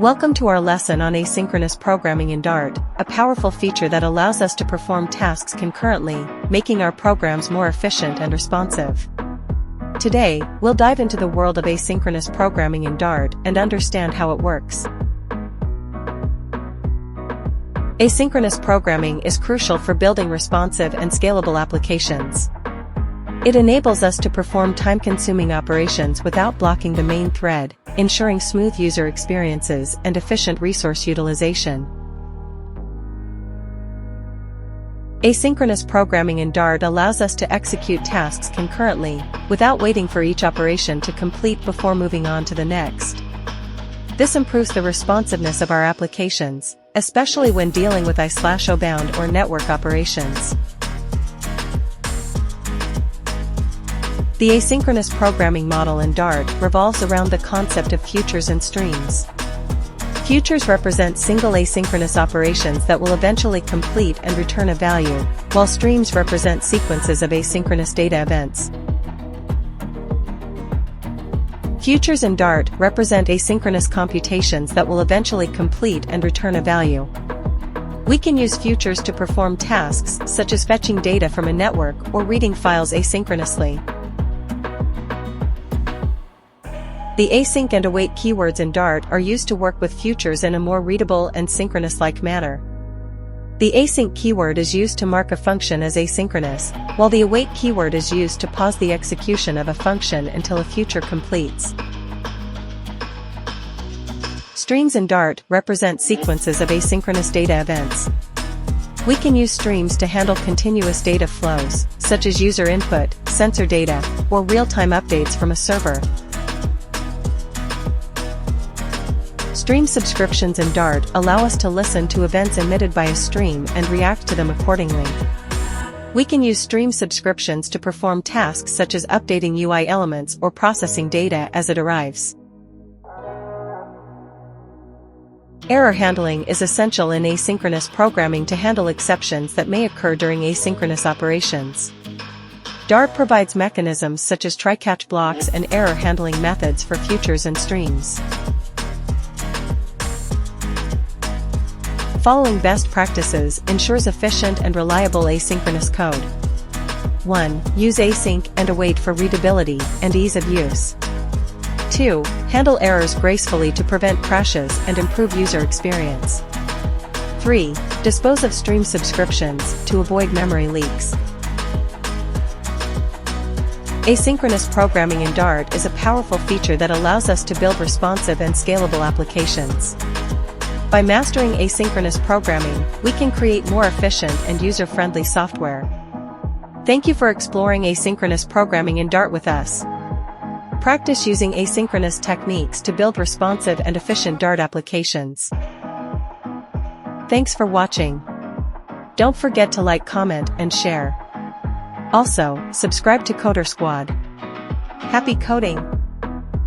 Welcome to our lesson on asynchronous programming in Dart, a powerful feature that allows us to perform tasks concurrently, making our programs more efficient and responsive. Today, we'll dive into the world of asynchronous programming in Dart and understand how it works. Asynchronous programming is crucial for building responsive and scalable applications. It enables us to perform time-consuming operations without blocking the main thread, ensuring smooth user experiences and efficient resource utilization. Asynchronous programming in Dart allows us to execute tasks concurrently, without waiting for each operation to complete before moving on to the next. This improves the responsiveness of our applications, especially when dealing with I/O-bound or network operations. The asynchronous programming model in Dart revolves around the concept of futures and streams. Futures represent single asynchronous operations that will eventually complete and return a value, while streams represent sequences of asynchronous data events. Futures in Dart represent asynchronous computations that will eventually complete and return a value. We can use futures to perform tasks such as fetching data from a network or reading files asynchronously. The async and await keywords in Dart are used to work with futures in a more readable and synchronous-like manner. The async keyword is used to mark a function as asynchronous, while the await keyword is used to pause the execution of a function until a future completes. Streams in Dart represent sequences of asynchronous data events. We can use streams to handle continuous data flows, such as user input, sensor data, or real-time updates from a server. Stream subscriptions in Dart allow us to listen to events emitted by a stream and react to them accordingly. We can use stream subscriptions to perform tasks such as updating UI elements or processing data as it arrives. Error handling is essential in asynchronous programming to handle exceptions that may occur during asynchronous operations. Dart provides mechanisms such as try-catch blocks and error handling methods for futures and streams. Following best practices ensures efficient and reliable asynchronous code. 1. Use async and await for readability and ease of use. 2. Handle errors gracefully to prevent crashes and improve user experience. 3. Dispose of stream subscriptions to avoid memory leaks. Asynchronous programming in Dart is a powerful feature that allows us to build responsive and scalable applications. By mastering asynchronous programming, we can create more efficient and user-friendly software. Thank you for exploring asynchronous programming in Dart with us. Practice using asynchronous techniques to build responsive and efficient Dart applications. Thanks for watching. Don't forget to like, comment, and share. Also, subscribe to Coder Squad. Happy coding!